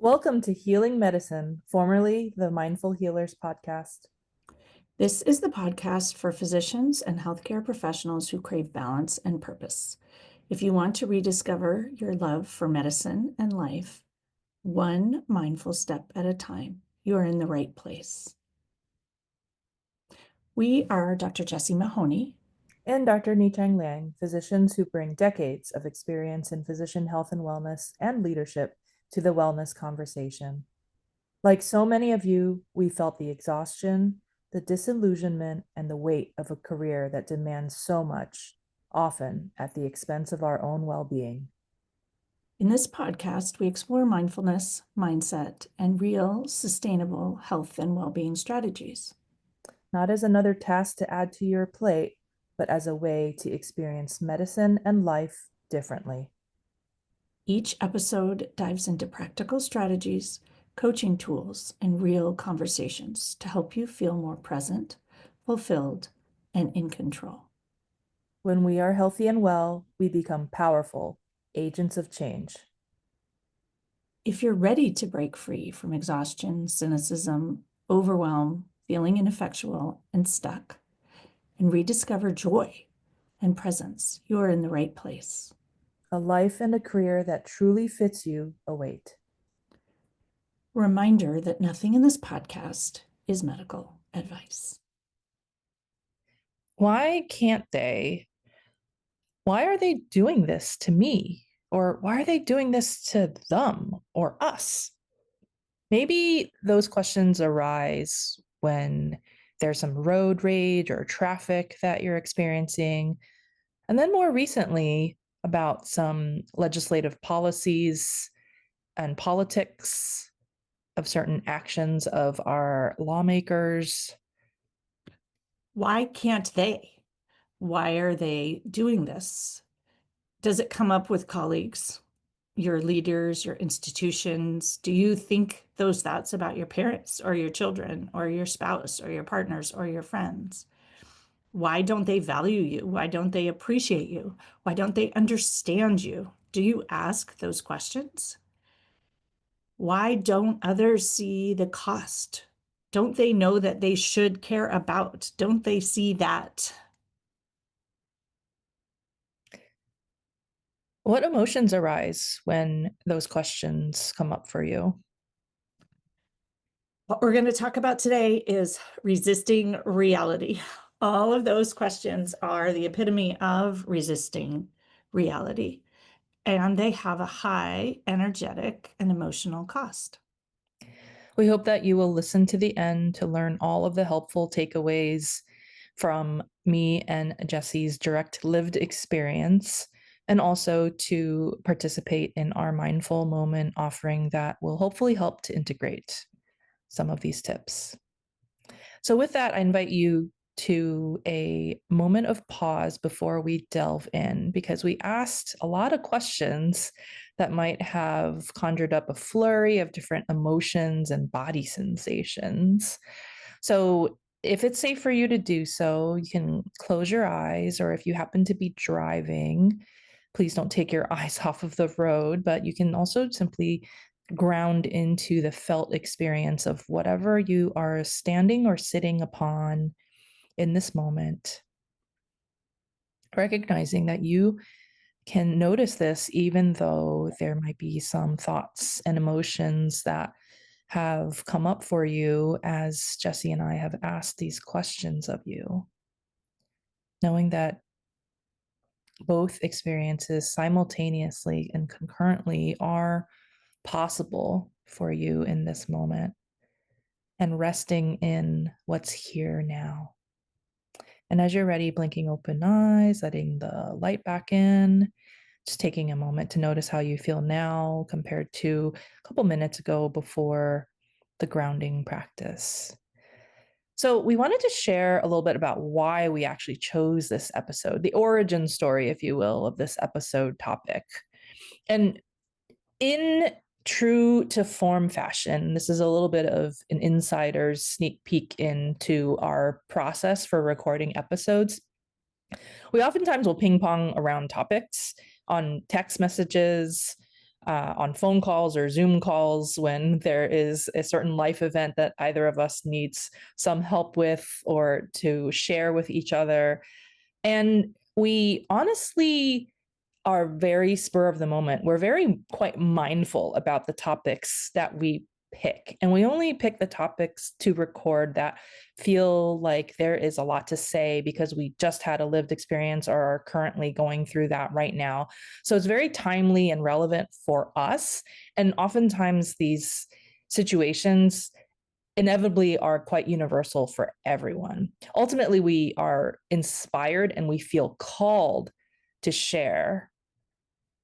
Welcome to Healing Medicine, formerly the Mindful Healers podcast. This is the podcast for physicians and healthcare professionals who crave balance and purpose. If you want to rediscover your love for medicine and life, one mindful step at a time, you are in the right place. We are Dr. Jessie Mahoney And Dr. Nichang Liang, physicians who bring decades of experience in physician health and wellness and leadership to the wellness conversation. Like so many of you, we felt the exhaustion, the disillusionment, and the weight of a career that demands so much, often at the expense of our own well-being. In this podcast, we explore mindfulness, mindset, and real, sustainable health and well-being strategies. Not as another task to add to your plate, but as a way to experience medicine and life differently. Each episode dives into practical strategies, coaching tools, and real conversations to help you feel more present, fulfilled, and in control. When we are healthy and well, we become powerful agents of change. If you're ready to break free from exhaustion, cynicism, overwhelm, feeling ineffectual and stuck, and rediscover joy and presence, you are in the right place. A life and a career that truly fits you await. Reminder that nothing in this podcast is medical advice. Why can't they? Why are they doing this to me? Or why are they doing this to them or us? Maybe those questions arise when there's some road rage or traffic that you're experiencing. And then more recently, about some legislative policies and politics of certain actions of our lawmakers. Why can't they? Why are they doing this? Does it come up with colleagues, your leaders, your institutions? Do you think those thoughts about your parents or your children or your spouse or your partners or your friends? Why don't they value you? Why don't they appreciate you? Why don't they understand you? Do you ask those questions? Why don't others see the cost? Don't they know that they should care about? Don't they see that? What emotions arise when those questions come up for you? What we're going to talk about today is resisting reality. All of those questions are the epitome of resisting reality, and they have a high energetic and emotional cost. We hope that you will listen to the end to learn all of the helpful takeaways from me and Jessie's direct lived experience, and also to participate in our mindful moment offering that will hopefully help to integrate some of these tips. So, with that, I invite you to a moment of pause before we delve in, because we asked a lot of questions that might have conjured up a flurry of different emotions and body sensations. So, if it's safe for you to do so, you can close your eyes, or if you happen to be driving, please don't take your eyes off of the road, but you can also simply ground into the felt experience of whatever you are standing or sitting upon in this moment, recognizing that you can notice this even though there might be some thoughts and emotions that have come up for you as Jessie and I have asked these questions of you. Knowing that both experiences simultaneously and concurrently are possible for you in this moment, and resting in what's here now. And as you're ready, blinking open eyes, letting the light back in, just taking a moment to notice how you feel now compared to a couple minutes ago before the grounding practice. So, we wanted to share a little bit about why we actually chose this episode, the origin story, if you will, of this episode topic. And in true to form fashion, this is a little bit of an insider's sneak peek into our process for recording episodes. We oftentimes will ping pong around topics on text messages, on phone calls or Zoom calls when there is a certain life event that either of us needs some help with or to share with each other. And we honestly are very spur of the moment. We're very quite mindful about the topics that we pick. And we only pick the topics to record that feel like there is a lot to say because we just had a lived experience or are currently going through that right now. So it's very timely and relevant for us. And oftentimes these situations inevitably are quite universal for everyone. Ultimately, we are inspired and we feel called to share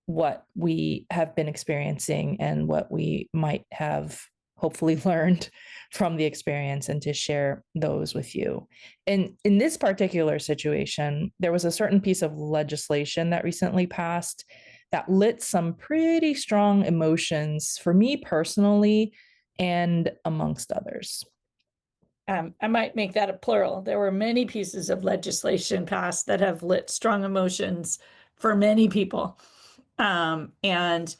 what we have been experiencing and what we might have hopefully learned from the experience and to share those with you. And in this particular situation, there was a certain piece of legislation that recently passed that lit some pretty strong emotions for me personally and amongst others. I might make that a plural. There were many pieces of legislation passed that have lit strong emotions for many people. And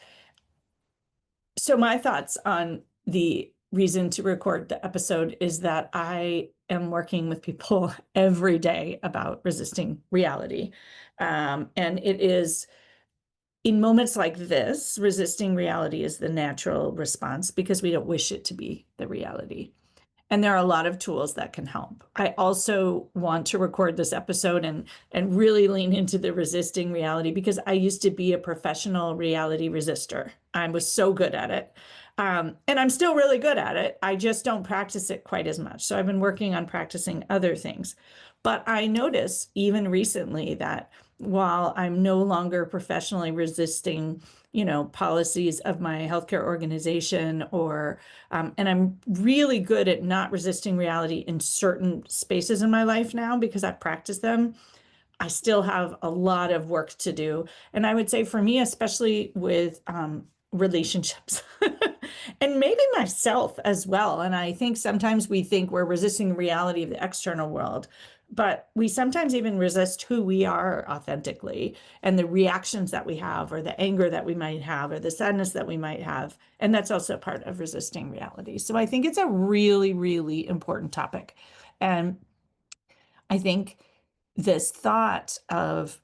so my thoughts on the reason to record the episode is that I am working with people every day about resisting reality. And it is in moments like this, resisting reality is the natural response because we don't wish it to be the reality. And there are a lot of tools that can help. I also want to record this episode and really lean into the resisting reality because I used to be a professional reality resistor. I was so good at it. And I'm still really good at it. I just don't practice it quite as much. So I've been working on practicing other things. But I notice even recently that while I'm no longer professionally resisting, policies of my healthcare organization and I'm really good at not resisting reality in certain spaces in my life now because I've practiced them. I still have a lot of work to do. And I would say for me, especially with relationships and maybe myself as well. And I think sometimes we think we're resisting the reality of the external world, but we sometimes even resist who we are authentically and the reactions that we have, or the anger that we might have, or the sadness that we might have. And that's also part of resisting reality. So I think it's a really, really important topic. And I think this thought of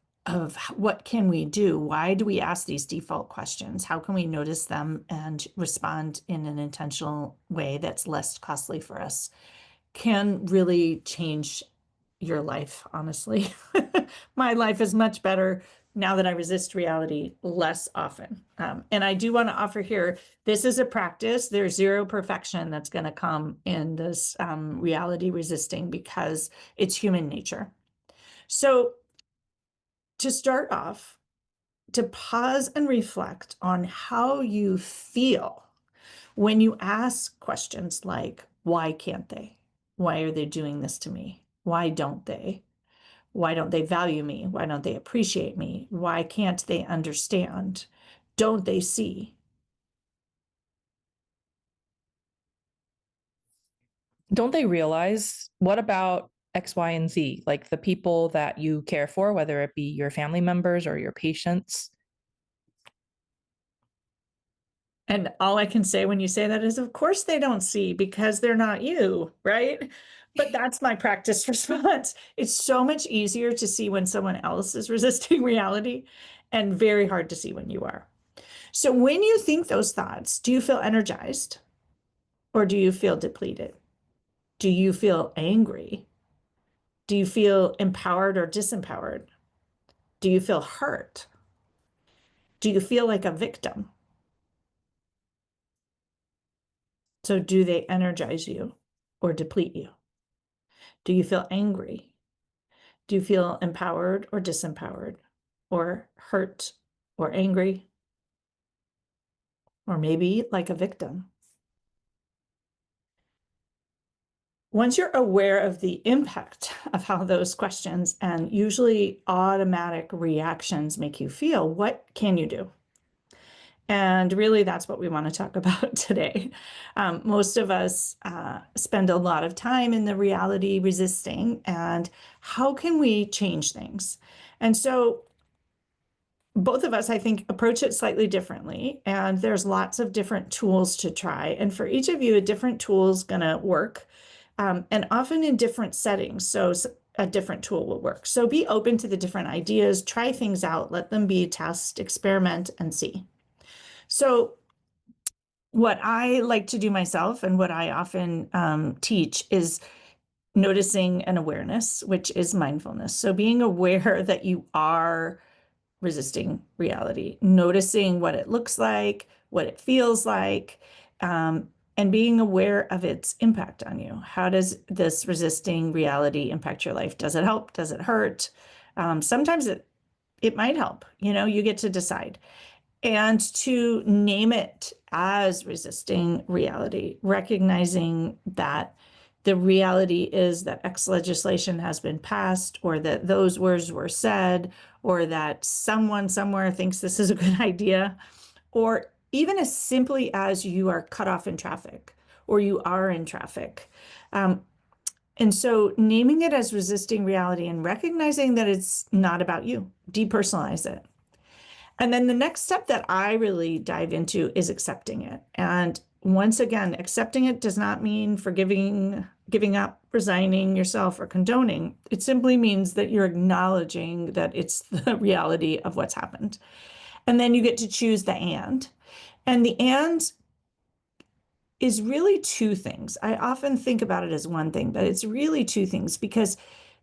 what can we do? Why do we ask these default questions? How can we notice them and respond in an intentional way that's less costly for us? Can really change your life, honestly. My life is much better now that I resist reality less often. And I do want to offer here, this is a practice. There's zero perfection that's going to come in this reality resisting because it's human nature. So to start off, to pause and reflect on how you feel when you ask questions like, why can't they? Why are they doing this to me? Why don't they? Why don't they value me? Why don't they appreciate me? Why can't they understand? Don't they see? Don't they realize what about X, Y, and Z? Like the people that you care for, whether it be your family members or your patients. And all I can say when you say that is, of course, they don't see because they're not you, right? But that's my practice response. It's so much easier to see when someone else is resisting reality and very hard to see when you are. So when you think those thoughts, do you feel energized or do you feel depleted? Do you feel angry? Do you feel empowered or disempowered? Do you feel hurt? Do you feel like a victim? So do they energize you or deplete you? Do you feel angry? Do you feel empowered or disempowered, or hurt or angry, or maybe like a victim? Once you're aware of the impact of how those questions and usually automatic reactions make you feel, what can you do? And really, that's what we want to talk about today. Most of us spend a lot of time in the reality resisting, and how can we change things? And so both of us, I think, approach it slightly differently. And there's lots of different tools to try. And for each of you, a different tool is going to work, and often in different settings. So a different tool will work. So be open to the different ideas, try things out, let them be test, experiment, and see. So what I like to do myself and what I often teach is noticing an awareness, which is mindfulness. So being aware that you are resisting reality, noticing what it looks like, what it feels like, and being aware of its impact on you. How does this resisting reality impact your life? Does it help? Does it hurt? Sometimes it might help. You get to decide. And to name it as resisting reality, recognizing that the reality is that X legislation has been passed, or that those words were said, or that someone somewhere thinks this is a good idea, or even as simply as you are cut off in traffic or you are in traffic. And so naming it as resisting reality and recognizing that it's not about you, depersonalize it. And then the next step that I really dive into is accepting it. And once again, accepting it does not mean forgiving, giving up, resigning yourself, or condoning. It simply means that you're acknowledging that it's the reality of what's happened. And then you get to choose the and. And the and is really two things. I often think about it as one thing, but it's really two things, because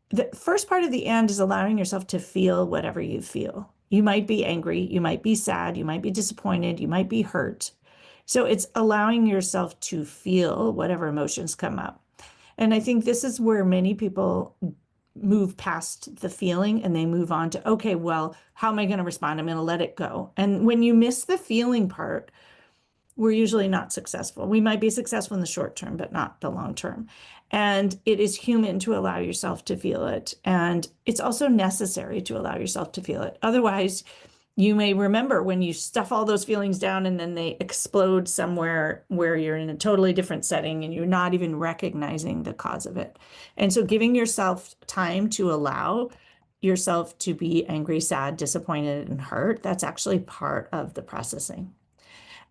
the first part of the and is allowing yourself to feel whatever you feel. You might be angry, you might be sad, you might be disappointed, you might be hurt. So it's allowing yourself to feel whatever emotions come up. And I think this is where many people move past the feeling and they move on to, okay, well, how am I going to respond? I'm going to let it go. And when you miss the feeling part, we're usually not successful. We might be successful in the short term, but not the long term. And it is human to allow yourself to feel it. And it's also necessary to allow yourself to feel it. Otherwise, you may remember when you stuff all those feelings down and then they explode somewhere where you're in a totally different setting and you're not even recognizing the cause of it. And so giving yourself time to allow yourself to be angry, sad, disappointed, and hurt, that's actually part of the processing.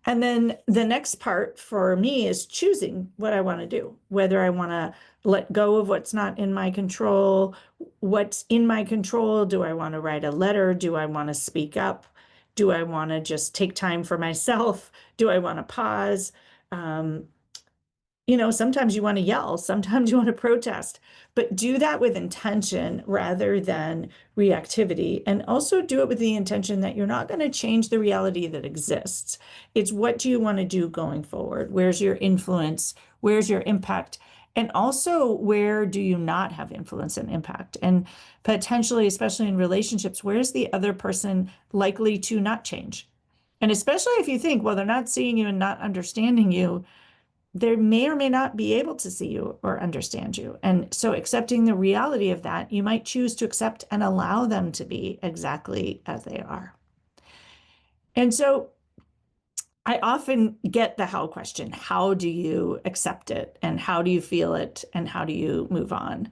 And then the next part for me is choosing what I want to do, whether I want to let go of what's not in my control, what's in my control. Do I want to write a letter? Do I want to speak up? Do I want to just take time for myself? Do I want to pause? Sometimes you want to yell, sometimes you want to protest, but do that with intention rather than reactivity. And also do it with the intention that you're not going to change the reality that exists. It's what do you want to do going forward? Where's your influence? Where's your impact? And also, where do you not have influence and impact? And potentially, especially in relationships, where's the other person likely to not change? And especially if you think, well, they're not seeing you and not understanding you, they may or may not be able to see you or understand you. And so accepting the reality of that, you might choose to accept and allow them to be exactly as they are. And so I often get the how question. How do you accept it? And how do you feel it? And how do you move on?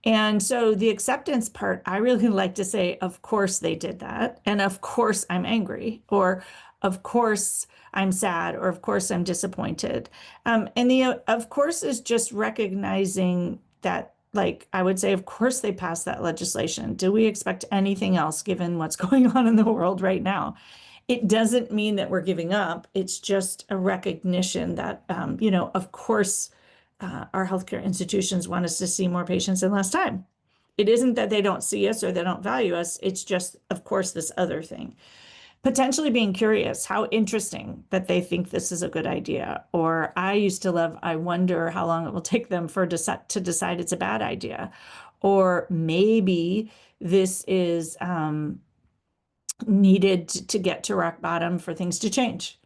And so the acceptance part, I really like to say, of course they did that. And of course I'm angry, or of course I'm sad, or of course I'm disappointed. And the of course is just recognizing that, like, I would say, of course they passed that legislation. Do we expect anything else given what's going on in the world right now? It doesn't mean that we're giving up. It's just a recognition that, of course, our healthcare institutions want us to see more patients in less time. It isn't that they don't see us or they don't value us. It's just, of course, this other thing. Potentially being curious, how interesting that they think this is a good idea. Or I used to love, I wonder how long it will take them to decide it's a bad idea. Or maybe this is needed to get to rock bottom for things to change.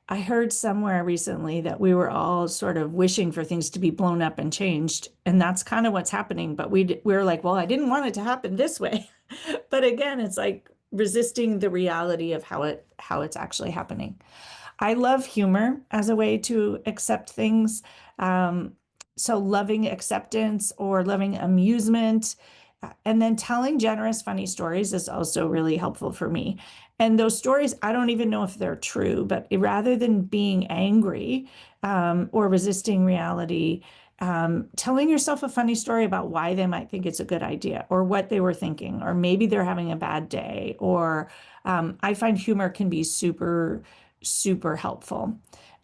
I heard somewhere recently that we were all sort of wishing for things to be blown up and changed. And that's kind of what's happening. But we were like, well, I didn't want it to happen this way. But again, it's like resisting the reality of how it's actually happening. I love humor as a way to accept things. So loving acceptance or loving amusement. And then telling generous, funny stories is also really helpful for me. And those stories, I don't even know if they're true, but rather than being angry or resisting reality, telling yourself a funny story about why they might think it's a good idea or what they were thinking, or maybe they're having a bad day, or I find humor can be super, super helpful.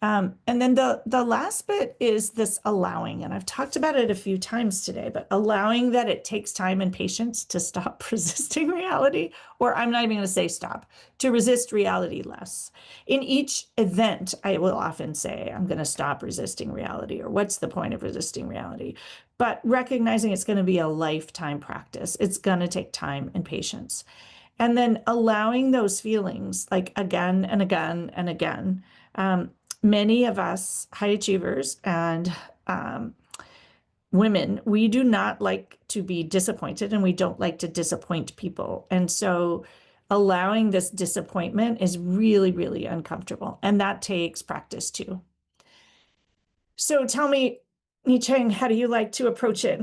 And then the last bit is this allowing, and I've talked about it a few times today, but allowing that it takes time and patience to stop resisting reality, or I'm not even going to say stop, to resist reality less. In each event, I will often say, I'm going to stop resisting reality, or what's the point of resisting reality? But recognizing it's going to be a lifetime practice. It's going to take time and patience. And then allowing those feelings like again and again and again. Many of us high achievers and women, we do not like to be disappointed and we don't like to disappoint people. And so allowing this disappointment is really, really uncomfortable. And that takes practice too. So tell me, Yi-Cheng, how do you like to approach it?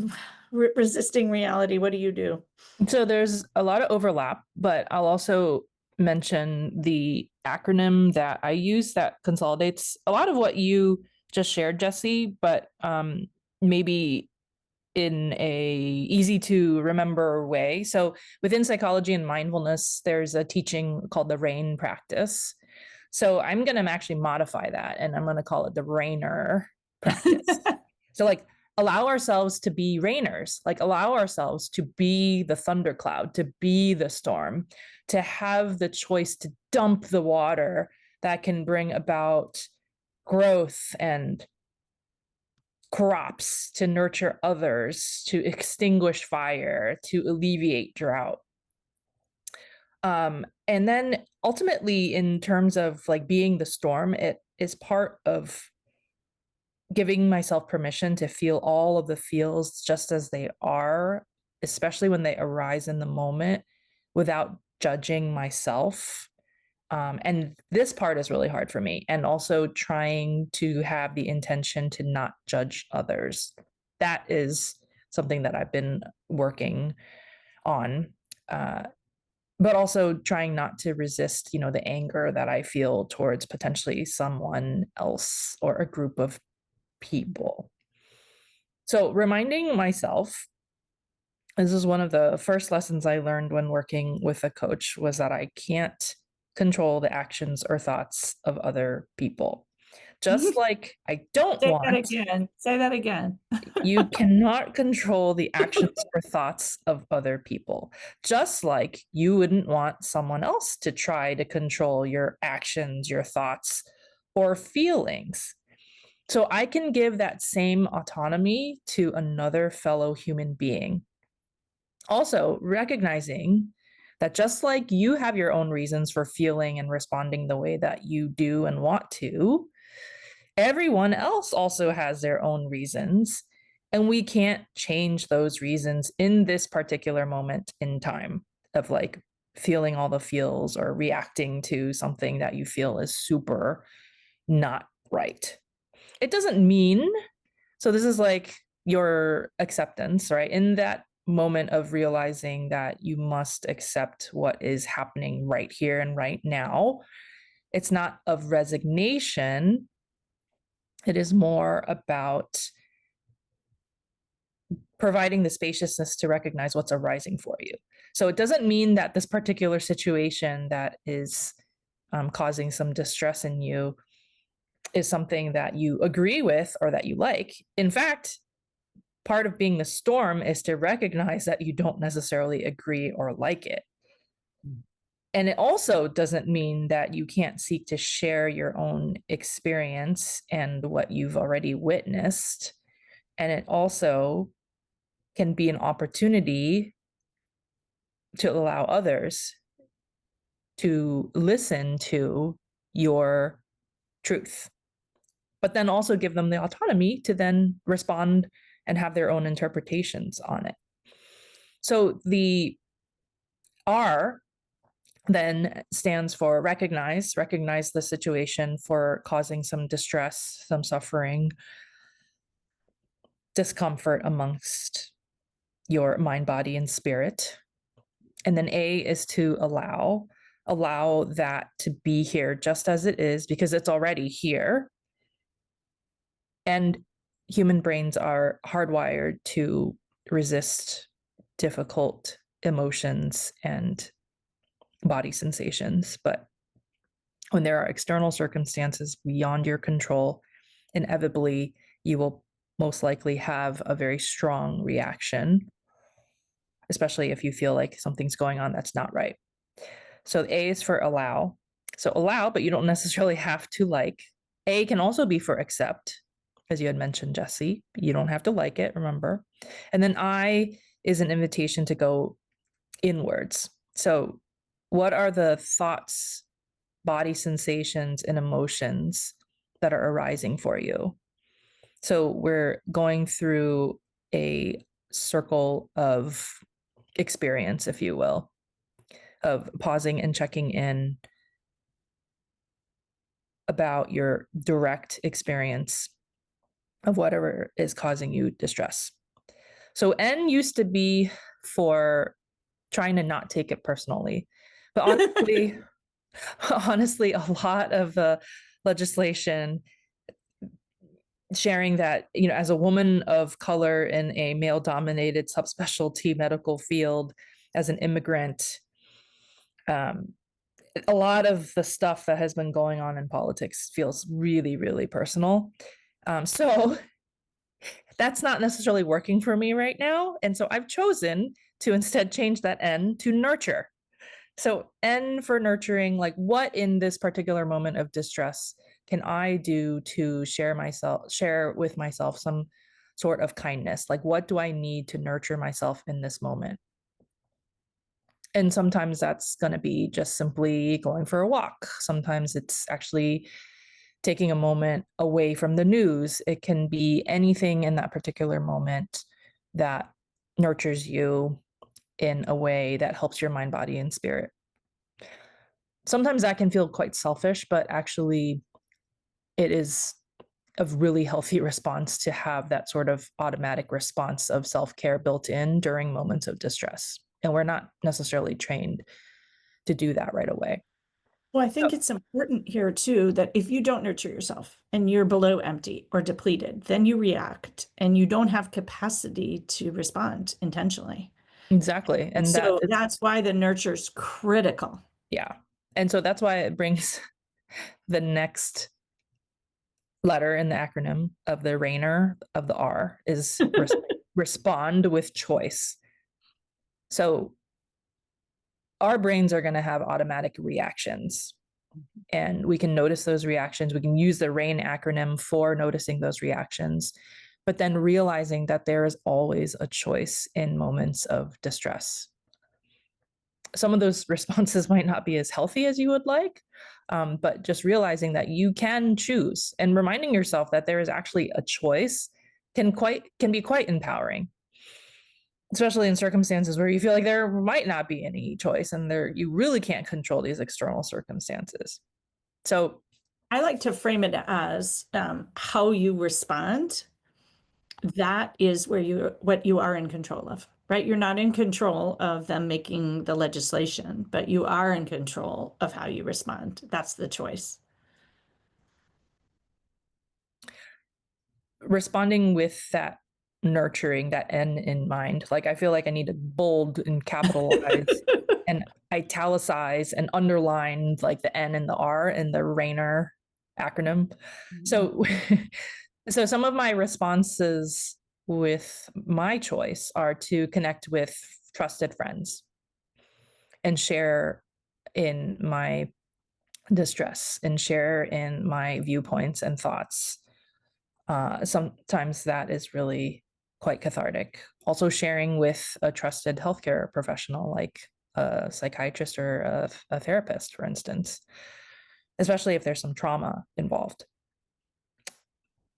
Resisting reality, what do you do? So there's a lot of overlap, but I'll also mention the acronym that I use that consolidates a lot of what you just shared, Jessie, but maybe in a easy to remember way. So within psychology and mindfulness, there's a teaching called the RAIN practice. So I'm going to actually modify that and I'm going to call it the Rainer practice. So like allow ourselves to be rainers, like allow ourselves to be the thundercloud, to be the storm, to have the choice to dump the water that can bring about growth and crops, to nurture others, to extinguish fire, to alleviate drought. And then ultimately, in terms of like being the storm, it is part of giving myself permission to feel all of the feels just as they are, especially when they arise in the moment without judging myself. And this part is really hard for me. And also trying to have the intention to not judge others. That is something that I've been working on. But also trying not to resist, the anger that I feel towards potentially someone else or a group of people. So reminding myself, this is one of the first lessons I learned when working with a coach, was that I can't control the actions or thoughts of other people. Just like I don't Say that want, again. Say that again. you cannot control the actions or thoughts of other people. Just like you wouldn't want someone else to try to control your actions, your thoughts, or feelings. So I can give that same autonomy to another fellow human being. Also, recognizing that just like you have your own reasons for feeling and responding the way that you do and want to, everyone else also has their own reasons. And we can't change those reasons in this particular moment in time of like feeling all the feels or reacting to something that you feel is super not right. It doesn't mean, so this is like your acceptance, right? In that moment of realizing that you must accept what is happening right here and right now, it's not of resignation. It is more about providing the spaciousness to recognize what's arising for you. So it doesn't mean that this particular situation that is causing some distress in you is something that you agree with or that you like. In fact, part of being the storm is to recognize that you don't necessarily agree or like it. And it also doesn't mean that you can't seek to share your own experience and what you've already witnessed. And it also can be an opportunity to allow others to listen to your truth, but then also give them the autonomy to then respond and have their own interpretations on it. So the R then stands for recognize the situation for causing some distress, some suffering, discomfort amongst your mind, body, and spirit. And then A is to allow that to be here just as it is because it's already here. And human brains are hardwired to resist difficult emotions and body sensations. But when there are external circumstances beyond your control, inevitably you will most likely have a very strong reaction, especially if you feel like something's going on that's not right. So A is for allow. So allow, but you don't necessarily have to like. A can also be for accept, as you had mentioned, Jessie. You don't have to like it, remember. And then I is an invitation to go inwards. So, what are the thoughts, body sensations, and emotions that are arising for you? So, we're going through a circle of experience, if you will, of pausing and checking in about your direct experience of whatever is causing you distress. So N used to be for trying to not take it personally. But honestly, honestly, a lot of legislation sharing that, as a woman of color in a male dominated subspecialty medical field, as an immigrant, um, a lot of the stuff that has been going on in politics feels really, really personal. So that's not necessarily working for me right now. And so I've chosen to instead change that N to nurture. So N for nurturing, like what in this particular moment of distress can I do to share with myself some sort of kindness? Like what do I need to nurture myself in this moment? And sometimes that's going to be just simply going for a walk. Sometimes it's actually taking a moment away from the news. It can be anything in that particular moment that nurtures you in a way that helps your mind, body, and spirit. Sometimes that can feel quite selfish, but actually, it is a really healthy response to have that sort of automatic response of self care built in during moments of distress. And we're not necessarily trained to do that right away. Well, I think So, it's important here too that if you don't nurture yourself and you're below empty or depleted, then you react and you don't have capacity to respond intentionally. exactly. And And that so is, that's why the nurture is critical. yeah. And so that's why it brings the next letter in the acronym of the Rainer of the R is respond with choice. So our brains are going to have automatic reactions and we can notice those reactions. We can use the RAIN acronym for noticing those reactions, but then realizing that there is always a choice in moments of distress. Some of those responses might not be as healthy as you would like, but just realizing that you can choose and reminding yourself that there is actually a choice can be quite empowering, especially in circumstances where you feel like there might not be any choice and there you really can't control these external circumstances. So I like to frame it as how you respond. That is what you are in control of, right? You're not in control of them making the legislation, but you are in control of how you respond. That's the choice. responding with that nurturing, that N in mind, like I feel like I need to bold and capitalize and italicize and underline like the N and the R in the Rainer acronym. So so some of my responses with my choice are to connect with trusted friends and share in my distress and share in my viewpoints and thoughts. Sometimes that is really quite cathartic. Also, sharing with a trusted healthcare professional like a psychiatrist or a therapist, for instance, especially if there's some trauma involved.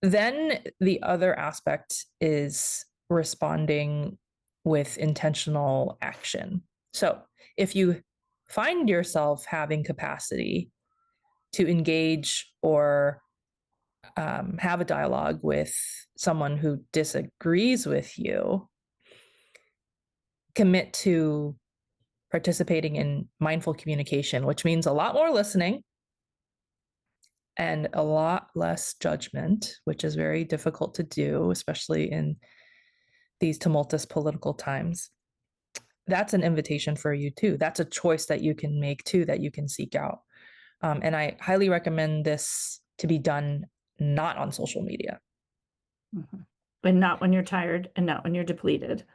Then the other aspect is responding with intentional action. So if you find yourself having capacity to engage or have a dialogue with someone who disagrees with you, commit to participating in mindful communication, which means a lot more listening and a lot less judgment, which is very difficult to do, especially in these tumultuous political times. That's an invitation for you too. That's a choice that you can make too, that you can seek out. And I highly recommend this to be done not on social media. Mhm. And not when you're tired and not when you're depleted.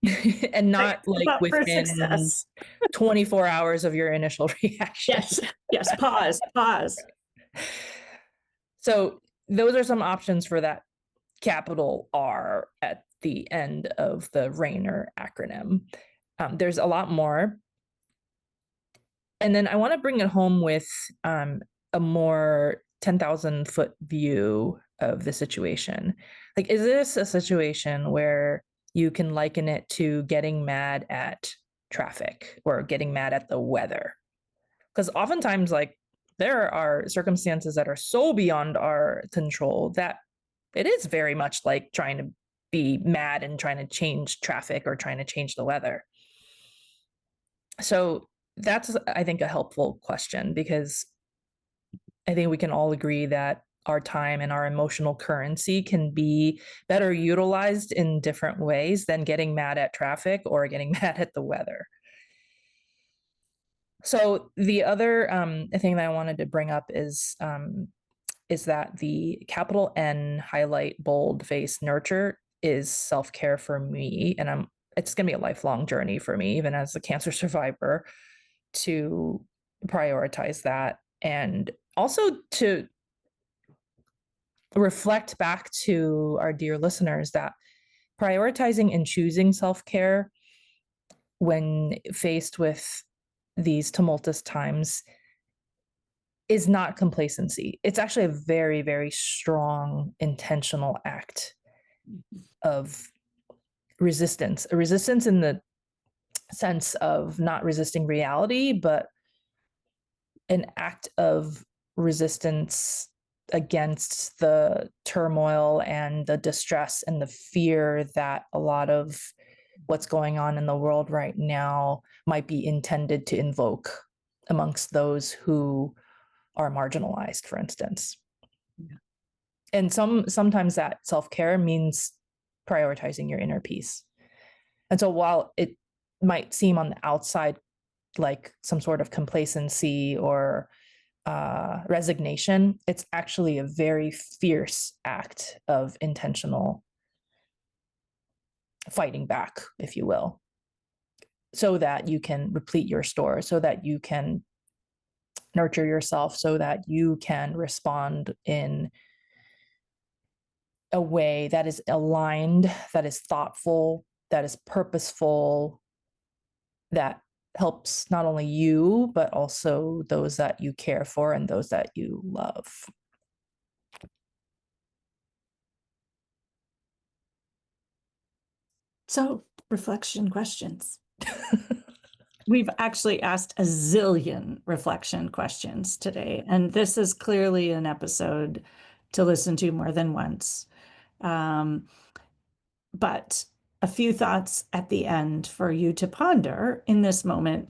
And Right, not like but for within success. 24 hours of your initial reaction. Yes, yes, pause, pause. So those are some options for that capital R at the end of the Rainer acronym. There's a lot more. And then I want to bring it home with a more 10,000 foot view of the situation. Like, is this a situation where you can liken it to getting mad at traffic or getting mad at the weather? Because oftentimes, like, there are circumstances that are so beyond our control that it is very much like trying to be mad and trying to change traffic or trying to change the weather. So that's, I think, a helpful question, because I think we can all agree that our time and our emotional currency can be better utilized in different ways than getting mad at traffic or getting mad at the weather. So the other thing that I wanted to bring up is that the capital N highlight bold face nurture is self-care for me, and it's going to be a lifelong journey for me, even as a cancer survivor, to prioritize that, and also to reflect back to our dear listeners that prioritizing and choosing self-care when faced with these tumultuous times is not complacency. It's actually a very, very strong intentional act of resistance, a resistance in the sense of not resisting reality, but an act of resistance against the turmoil and the distress and the fear that a lot of what's going on in the world right now might be intended to invoke amongst those who are marginalized, for instance. Yeah. And sometimes that self-care means prioritizing your inner peace. And so while it might seem on the outside like some sort of complacency or resignation, it's actually a very fierce act of intentional fighting back, if you will, so that you can replete your store, so that you can nurture yourself, so that you can respond in a way that is aligned, that is thoughtful, that is purposeful, that helps not only you, but also those that you care for and those that you love. So, reflection questions. We've actually asked a zillion reflection questions today, and this is clearly an episode to listen to more than once. But a few thoughts at the end for you to ponder in this moment,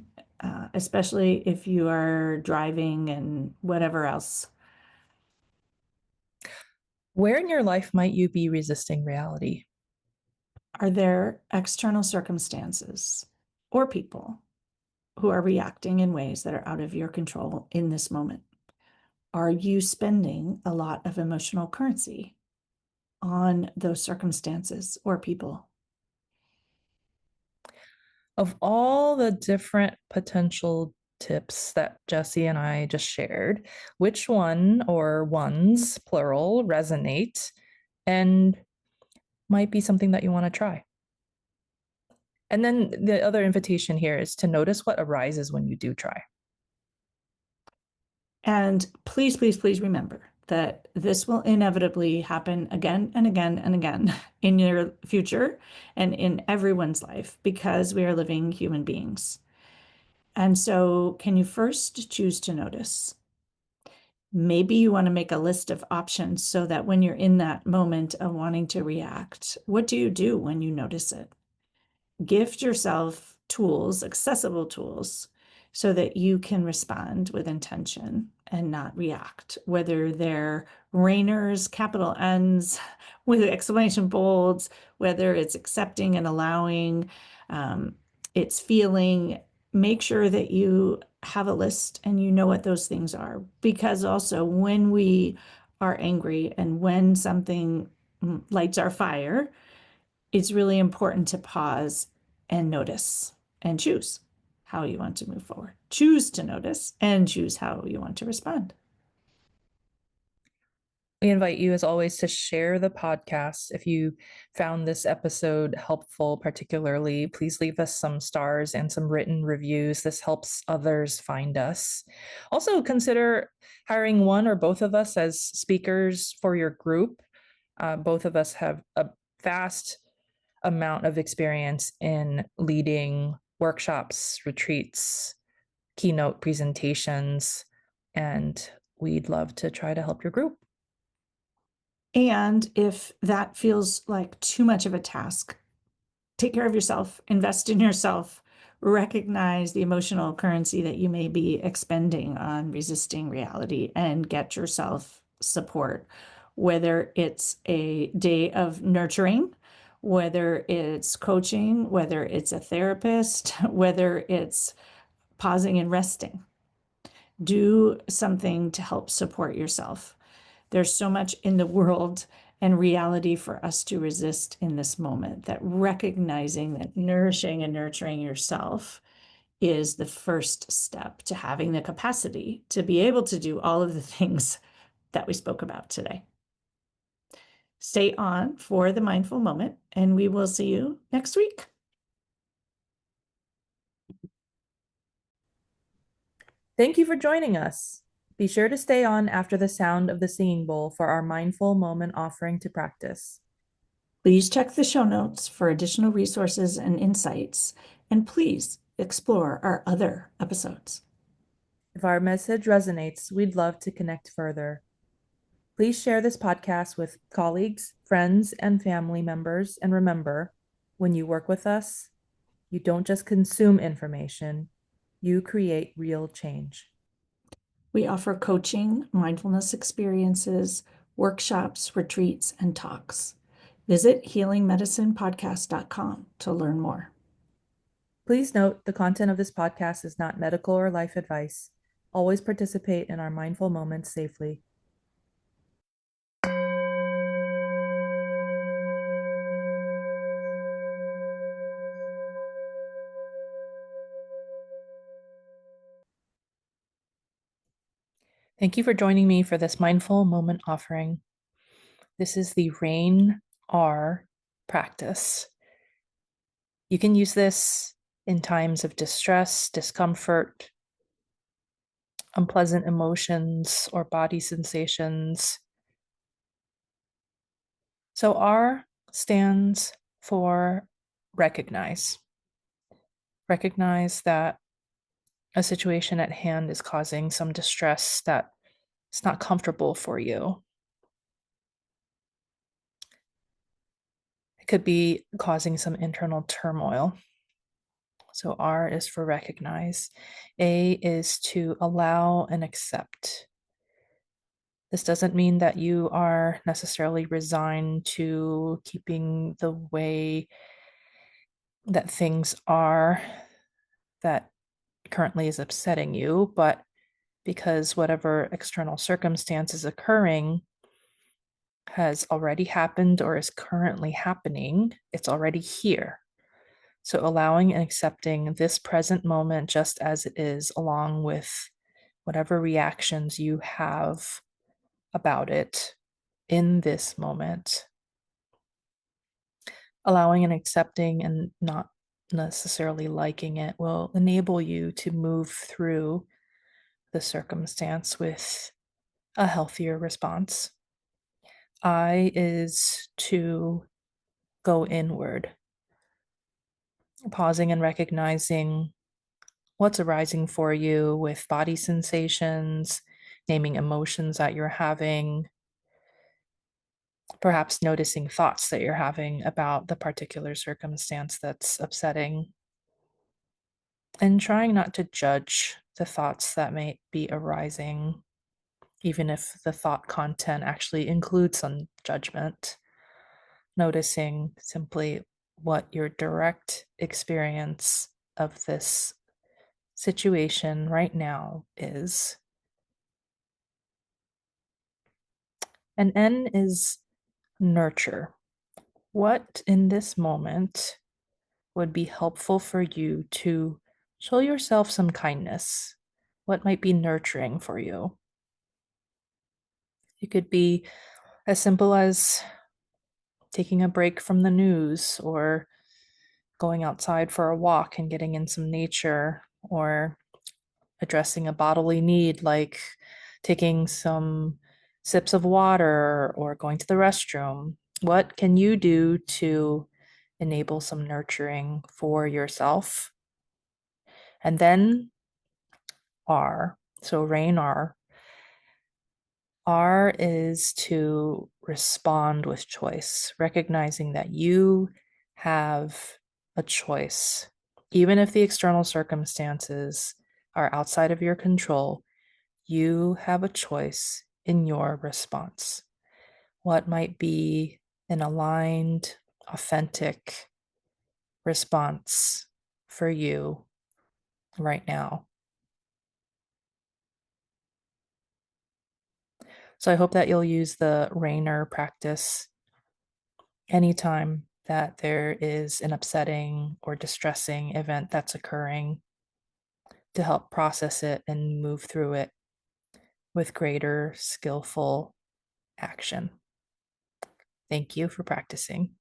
especially if you are driving and whatever else. Where in your life might you be resisting reality? Are there external circumstances or people who are reacting in ways that are out of your control in this moment? Are you spending a lot of emotional currency on those circumstances or people? Of all the different potential tips that Jessie and I just shared, which one or ones, plural, resonate and might be something that you want to try? And then the other invitation here is to notice what arises when you do try. And please, please, please remember that this will inevitably happen again and again and again in your future and in everyone's life because we are living human beings. And so, can you first choose to notice? Maybe you want to make a list of options so that when you're in that moment of wanting to react, what do you do when you notice it? gift yourself tools, accessible tools, so that you can respond with intention and not react, whether they're Rainers, capital N's, with exclamation bolds, whether it's accepting and allowing, it's feeling. Make sure that you have a list and you know what those things are. Because also, when we are angry and when something lights our fire, it's really important to pause and notice and choose how you want to move forward. Choose to notice and choose how you want to respond. We invite you, as always, to share the podcast. If you found this episode helpful, particularly, please leave us some stars and some written reviews. This helps others find us. Also, consider hiring one or both of us as speakers for your group. Both of us have a vast amount of experience in leading workshops, retreats, keynote presentations, and we'd love to try to help your group. And if that feels like too much of a task, take care of yourself, invest in yourself, recognize the emotional currency that you may be expending on resisting reality, and get yourself support, whether it's a day of nurturing, whether it's coaching, whether it's a therapist, whether it's pausing and resting. Do something to help support yourself. There's so much in the world and reality for us to resist in this moment, that recognizing that nourishing and nurturing yourself is the first step to having the capacity to be able to do all of the things that we spoke about today. Stay on for the mindful moment, and we will see you next week. Thank you for joining us. Be sure to stay on after the sound of the singing bowl for our mindful moment offering to practice. Please check the show notes for additional resources and insights, and please explore our other episodes. If our message resonates, we'd love to connect further. Please share this podcast with colleagues, friends, and family members. And remember, when you work with us, you don't just consume information, you create real change. We offer coaching, mindfulness experiences, workshops, retreats, and talks. Visit healingmedicinepodcast.com to learn more. Please note the content of this podcast is not medical or life advice. Always participate in our mindful moments safely. Thank you for joining me for this mindful moment offering. This is the Rain R practice. You can use this in times of distress, discomfort, unpleasant emotions, or body sensations. So R stands for recognize. Recognize that a situation at hand is causing some distress that is not comfortable for you. It could be causing some internal turmoil. So R is for recognize. A is to allow and accept. This doesn't mean that you are necessarily resigned to keeping the way that things are that currently is upsetting you, but because whatever external circumstance is occurring has already happened or is currently happening, it's already here. So allowing and accepting this present moment just as it is, along with whatever reactions you have about it in this moment. Allowing and accepting and not necessarily liking it will enable you to move through the circumstance with a healthier response. I is to go inward, pausing and recognizing what's arising for you with body sensations, naming emotions that you're having, Perhaps noticing thoughts that you're having about the particular circumstance that's upsetting, and trying not to judge the thoughts that may be arising, even if the thought content actually includes some judgment. Noticing simply what your direct experience of this situation right now is. And N is nurture. What in this moment would be helpful for you to show yourself some kindness? What might be nurturing for you? It could be as simple as taking a break from the news, or going outside for a walk and getting in some nature, or addressing a bodily need like taking some sips of water or going to the restroom. What can you do to enable some nurturing for yourself? And then R, so rain R. R is to respond with choice, recognizing that you have a choice. Even if the external circumstances are outside of your control, you have a choice in your response. What might be an aligned, authentic response for you right now? So I hope that you'll use the Rainer practice anytime that there is an upsetting or distressing event that's occurring, to help process it and move through it with greater skillful action. Thank you for practicing.